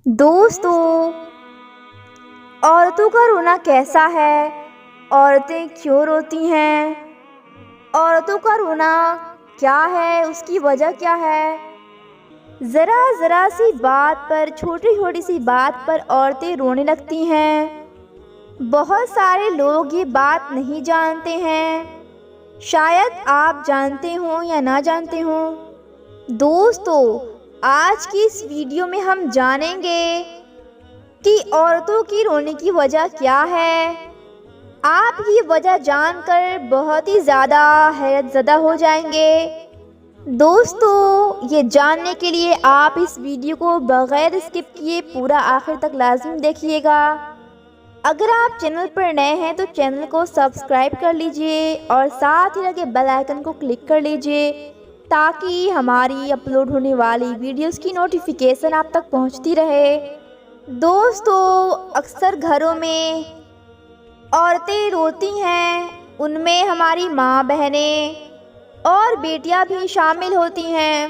دوستو، عورتوں کا رونا کیسا ہے؟ عورتیں کیوں روتی ہیں؟ عورتوں کا رونا کیا ہے؟ اس کی وجہ کیا ہے؟ ذرا سی بات پر، چھوٹی چھوٹی سی بات پر عورتیں رونے لگتی ہیں۔ بہت سارے لوگ یہ بات نہیں جانتے ہیں، شاید آپ جانتے ہوں یا نہ جانتے ہوں۔ دوستو، آج کی اس ویڈیو میں ہم جانیں گے کہ عورتوں کی رونے کی وجہ کیا ہے۔ آپ یہ وجہ جان کر بہت ہی زیادہ حیرت زدہ ہو جائیں گے۔ دوستو، یہ جاننے کے لیے آپ اس ویڈیو کو بغیر اسکپ کیے پورا آخر تک لازم دیکھیے گا۔ اگر آپ چینل پر نئے ہیں تو چینل کو سبسکرائب کر لیجئے اور ساتھ ہی لگے بیل آئیکن کو کلک کر لیجئے تاکہ ہماری اپلوڈ ہونے والی ویڈیوز کی نوٹیفیکیشن آپ تک پہنچتی رہے۔ دوستو، اکثر گھروں میں عورتیں روتی ہیں، ان میں ہماری ماں بہنیں اور بیٹیاں بھی شامل ہوتی ہیں۔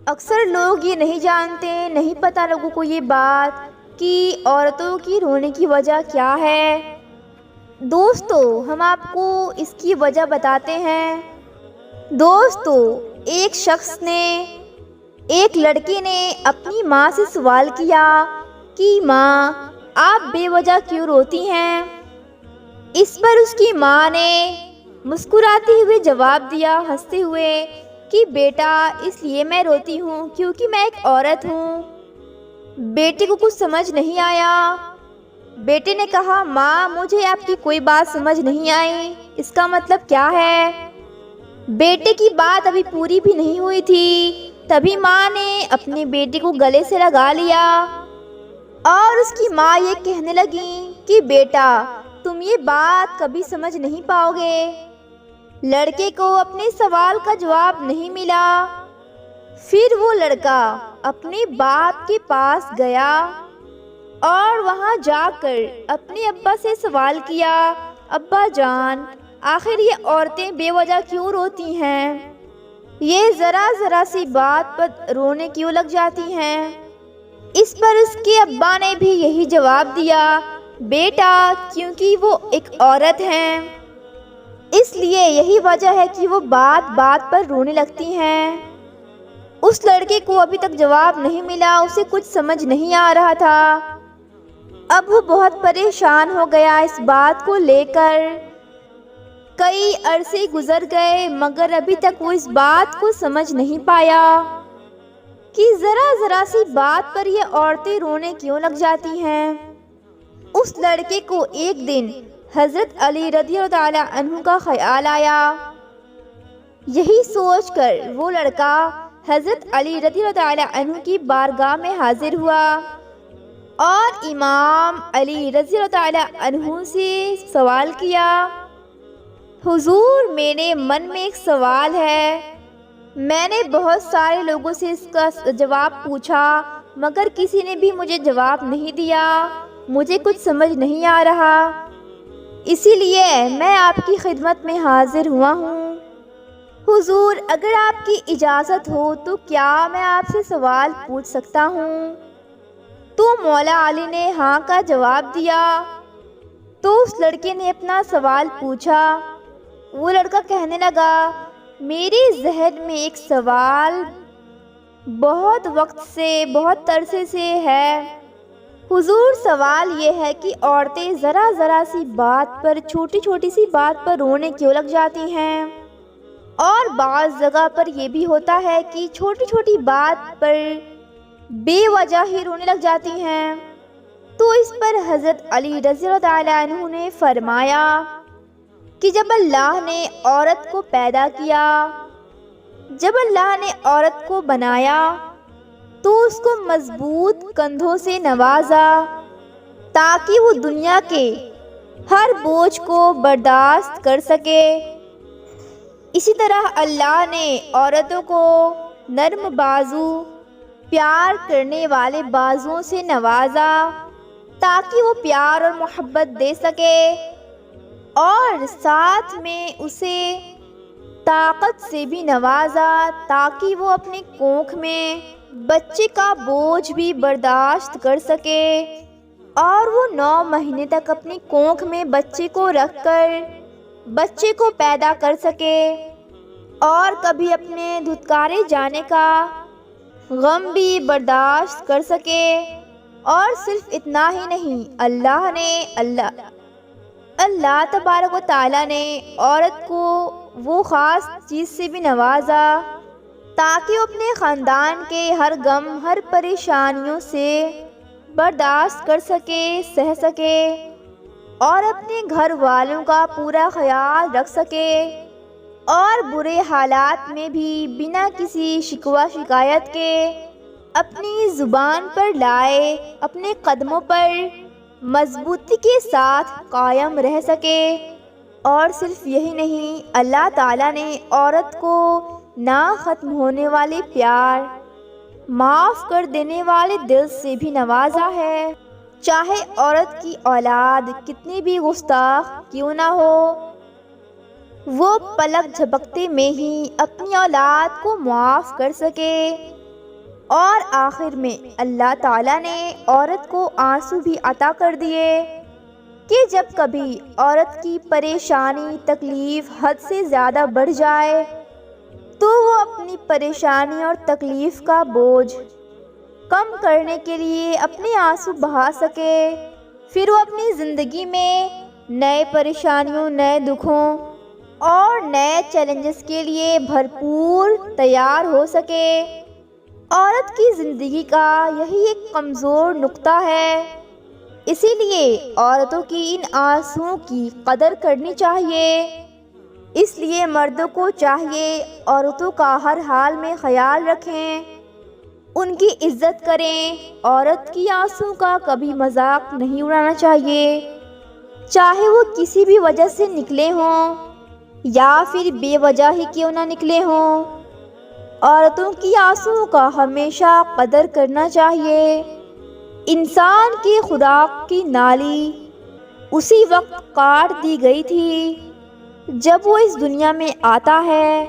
اکثر لوگ یہ نہیں جانتے، نہیں پتہ لوگوں کو یہ بات کہ عورتوں کی رونے کی وجہ کیا ہے۔ دوستو، ہم آپ کو اس کی وجہ بتاتے ہیں۔ دوستو، ایک شخص نے، ایک لڑکی نے اپنی ماں سے سوال کیا کہ ماں، آپ بے وجہ کیوں روتی ہیں؟ اس پر اس کی ماں نے مسکراتے ہوئے جواب دیا، ہنستے ہوئے، کہ بیٹا، اس لیے میں روتی ہوں کیونکہ میں ایک عورت ہوں۔ بیٹے کو کچھ سمجھ نہیں آیا۔ بیٹے نے کہا، ماں، مجھے آپ کی کوئی بات سمجھ نہیں آئی، اس کا مطلب کیا ہے؟ بیٹے کی بات ابھی پوری بھی نہیں ہوئی تھی، تبھی ماں نے اپنے بیٹے کو گلے سے لگا لیا اور اس کی ماں یہ کہنے لگی کہ بیٹا، تم یہ بات کبھی سمجھ نہیں پاؤ گے۔ لڑکے کو اپنے سوال کا جواب نہیں ملا۔ پھر وہ لڑکا اپنے باپ کے پاس گیا اور وہاں جا کر اپنے ابا سے سوال کیا، ابا جان، آخر یہ عورتیں بے وجہ کیوں روتی ہیں؟ یہ ذرا سی بات پر رونے کیوں لگ جاتی ہیں؟ اس پر اس کے ابا نے بھی یہی جواب دیا، بیٹا، کیونکہ وہ ایک عورت ہیں، اس لیے یہی وجہ ہے کہ وہ بات پر رونے لگتی ہیں۔ اس لڑکے کو ابھی تک جواب نہیں ملا، اسے کچھ سمجھ نہیں آ رہا تھا۔ اب وہ بہت پریشان ہو گیا اس بات کو لے کر۔ کئی عرصے گزر گئے مگر ابھی تک وہ اس بات کو سمجھ نہیں پایا کہ ذرا سی بات پر یہ عورتیں رونے کیوں لگ جاتی ہیں۔ اس لڑکے کو ایک دن حضرت علی رضی اللہ تعالی عنہ کا خیال آیا۔ یہی سوچ کر وہ لڑکا حضرت علی رضی اللہ تعالی عنہ کی بارگاہ میں حاضر ہوا اور امام علی رضی اللہ تعالی عنہ سے سوال کیا، حضور، میرے من میں ایک سوال ہے، میں نے بہت سارے لوگوں سے اس کا جواب پوچھا مگر کسی نے بھی مجھے جواب نہیں دیا، مجھے کچھ سمجھ نہیں آ رہا، اسی لیے میں آپ کی خدمت میں حاضر ہوا ہوں۔ حضور، اگر آپ کی اجازت ہو تو کیا میں آپ سے سوال پوچھ سکتا ہوں؟ تو مولا علی نے ہاں کا جواب دیا۔ تو اس لڑکے نے اپنا سوال پوچھا۔ وہ لڑکا کہنے لگا، میرے ذہن میں ایک سوال بہت وقت سے، بہت عرصے سے ہے۔ حضور، سوال یہ ہے کہ عورتیں ذرا سی بات پر، چھوٹی سی بات پر رونے کیوں لگ جاتی ہیں؟ اور بعض جگہ پر یہ بھی ہوتا ہے کہ چھوٹی بات پر بے وجہ ہی رونے لگ جاتی ہیں۔ تو اس پر حضرت علی رضی اللہ تعالی عنہ نے فرمایا کہ جب اللہ نے عورت کو پیدا کیا، جب اللہ نے عورت کو بنایا تو اس کو مضبوط کندھوں سے نوازا تاکہ وہ دنیا کے ہر بوجھ کو برداشت کر سکے۔ اسی طرح اللہ نے عورتوں کو نرم بازو، پیار کرنے والے بازوؤں سے نوازا تاکہ وہ پیار اور محبت دے سکے اور ساتھ میں اسے طاقت سے بھی نوازا تاکہ وہ اپنے کونکھ میں بچے کا بوجھ بھی برداشت کر سکے اور وہ 9 مہینے تک اپنی کونکھ میں بچے کو رکھ کر بچے کو پیدا کر سکے اور کبھی اپنے دھتکارے جانے کا غم بھی برداشت کر سکے۔ اور صرف اتنا ہی نہیں، اللہ تبارک و تعالیٰ نے عورت کو وہ خاص چیز سے بھی نوازا تاکہ وہ اپنے خاندان کے ہر غم، ہر پریشانیوں سے برداشت کر سکے، سہ سکے اور اپنے گھر والوں کا پورا خیال رکھ سکے اور برے حالات میں بھی بنا کسی شکوہ شکایت کے اپنی زبان پر لائے اپنے قدموں پر مضبوطی کے ساتھ قائم رہ سکے۔ اور صرف یہی نہیں، اللہ تعالیٰ نے عورت کو نہ ختم ہونے والے پیار، معاف کر دینے والے دل سے بھی نوازا ہے۔ چاہے عورت کی اولاد کتنی بھی گستاخ کیوں نہ ہو، وہ پلک جھپکتے میں ہی اپنی اولاد کو معاف کر سکے۔ اور آخر میں اللہ تعالیٰ نے عورت کو آنسو بھی عطا کر دیے کہ جب کبھی عورت کی پریشانی، تکلیف حد سے زیادہ بڑھ جائے تو وہ اپنی پریشانی اور تکلیف کا بوجھ کم کرنے کے لیے اپنے آنسو بہا سکے، پھر وہ اپنی زندگی میں نئے پریشانیوں، نئے دکھوں اور نئے چیلنجز کے لیے بھرپور تیار ہو سکے۔ عورت کی زندگی کا یہی ایک کمزور نقطہ ہے، اسی لیے عورتوں کی ان آنسوؤں کی قدر کرنی چاہیے۔ اس لیے مردوں کو چاہیے عورتوں کا ہر حال میں خیال رکھیں، ان کی عزت کریں۔ عورت کی آنسوؤں کا کبھی مذاق نہیں اڑانا چاہیے، چاہے وہ کسی بھی وجہ سے نکلے ہوں یا پھر بے وجہ ہی کیوں نہ نکلے ہوں۔ عورتوں کی آنسوؤں کا ہمیشہ قدر کرنا چاہیے۔ انسان کی خوراک کی نالی اسی وقت کاٹ دی گئی تھی جب وہ اس دنیا میں آتا ہے،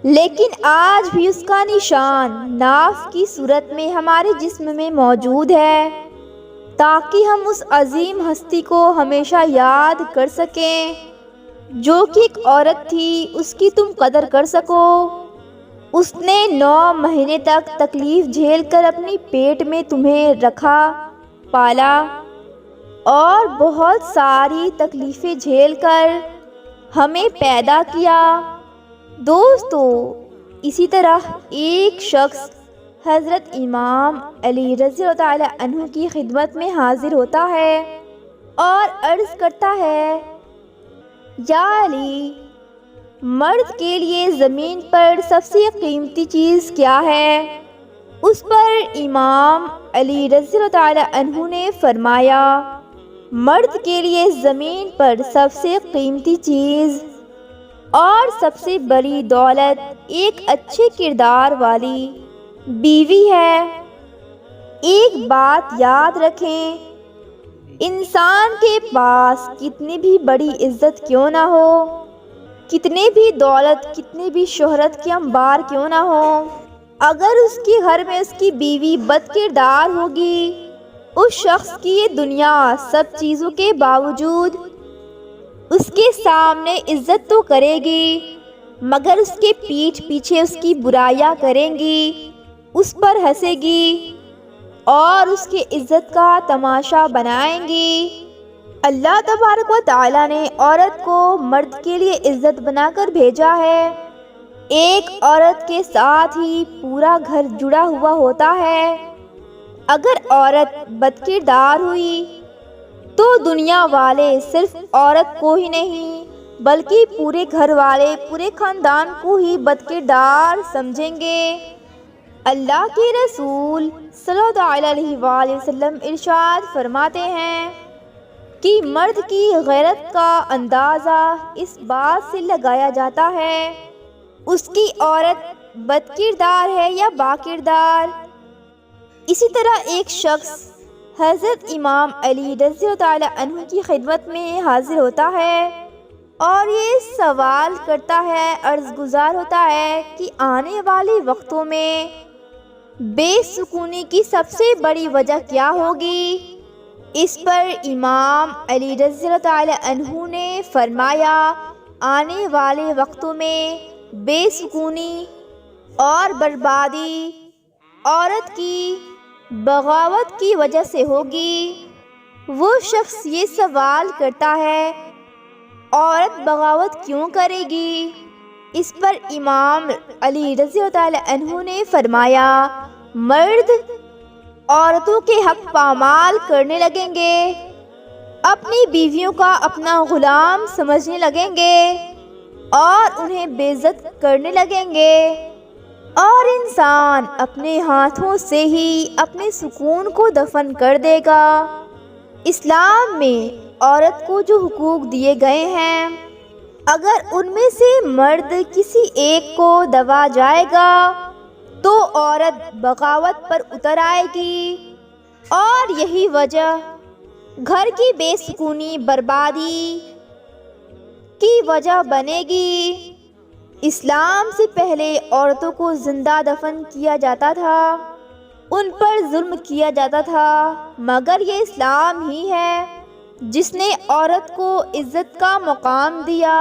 لیکن آج بھی اس کا نشان ناف کی صورت میں ہمارے جسم میں موجود ہے تاکہ ہم اس عظیم ہستی کو ہمیشہ یاد کر سکیں جو کہ ایک عورت تھی، اس کی تم قدر کر سکو۔ اس نے 9 مہینے تک تکلیف جھیل کر اپنی پیٹ میں تمہیں رکھا، پالا اور بہت ساری تکلیفیں جھیل کر ہمیں پیدا کیا۔ دوستو، اسی طرح ایک شخص حضرت امام علی رضی اللہ تعالی عنہ کی خدمت میں حاضر ہوتا ہے اور عرض کرتا ہے، یا علی، مرد کے لیے زمین پر سب سے قیمتی چیز کیا ہے؟ اس پر امام علی رضی اللہ تعالی عنہ نے فرمایا، مرد کے لیے زمین پر سب سے قیمتی چیز اور سب سے بڑی دولت ایک اچھے کردار والی بیوی ہے۔ ایک بات یاد رکھیں، انسان کے پاس کتنی بھی بڑی عزت کیوں نہ ہو، کتنی بھی دولت، کتنی بھی شہرت کے انبار کیوں نہ ہو، اگر اس کے گھر میں اس کی بیوی بد کردار ہوگی، اس شخص کی یہ دنیا سب چیزوں کے باوجود اس کے سامنے عزت تو کرے گی، مگر اس کے پیٹھ پیچھے اس کی برائیاں کریں گی، اس پر ہنسے گی اور اس کی عزت کا تماشا بنائیں گی۔ اللہ تبارک و تعالیٰ نے عورت کو مرد کے لیے عزت بنا کر بھیجا ہے۔ ایک عورت کے ساتھ ہی پورا گھر جڑا ہوا ہوتا ہے۔ اگر عورت بد کردار ہوئی تو دنیا والے صرف عورت کو ہی نہیں بلکہ پورے گھر والے، پورے خاندان کو ہی بد کردار سمجھیں گے۔ اللہ کے رسول صلی اللہ علیہ وآلہ وسلم ارشاد فرماتے ہیں کہ مرد کی غیرت کا اندازہ اس بات سے لگایا جاتا ہے اس کی عورت بد کردار ہے یا با کردار۔ اسی طرح ایک شخص حضرت امام علی رضی اللہ تعالی عنہ کی خدمت میں حاضر ہوتا ہے اور یہ سوال کرتا ہے، عرض گزار ہوتا ہے کہ آنے والے وقتوں میں بے سکونی کی سب سے بڑی وجہ کیا ہوگی؟ اس پر امام علی رضی اللہ تعالی عنہ نے فرمایا، آنے والے وقتوں میں بے سکونی اور بربادی عورت کی بغاوت کی وجہ سے ہوگی۔ وہ شخص یہ سوال کرتا ہے، عورت بغاوت کیوں کرے گی؟ اس پر امام علی رضی اللہ تعالی عنہ نے فرمایا، مرد عورتوں کے حق پامال کرنے لگیں گے، اپنی بیویوں کا اپنا غلام سمجھنے لگیں گے اور انہیں بے عزت کرنے لگیں گے، اور انسان اپنے ہاتھوں سے ہی اپنے سکون کو دفن کر دے گا۔ اسلام میں عورت کو جو حقوق دیے گئے ہیں، اگر ان میں سے مرد کسی ایک کو دبا جائے گا تو عورت بغاوت پر اتر آئے گی، اور یہی وجہ گھر کی بے سکونی بربادی کی وجہ بنے گی۔ اسلام سے پہلے عورتوں کو زندہ دفن کیا جاتا تھا، ان پر ظلم کیا جاتا تھا، مگر یہ اسلام ہی ہے جس نے عورت کو عزت کا مقام دیا۔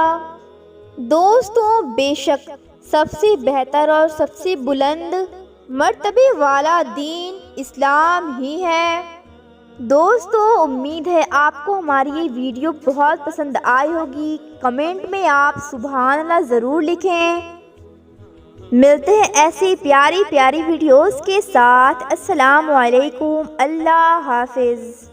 دوستوں، بے شک سب سے بہتر اور سب سے بلند مرتبے والا دین اسلام ہی ہے۔ دوستوں، امید ہے آپ کو ہماری یہ ویڈیو بہت پسند آئی ہوگی۔ کمنٹ میں آپ سبحان اللہ ضرور لکھیں۔ ملتے ہیں ایسی پیاری پیاری ویڈیوز کے ساتھ۔ السلام علیکم، اللہ حافظ۔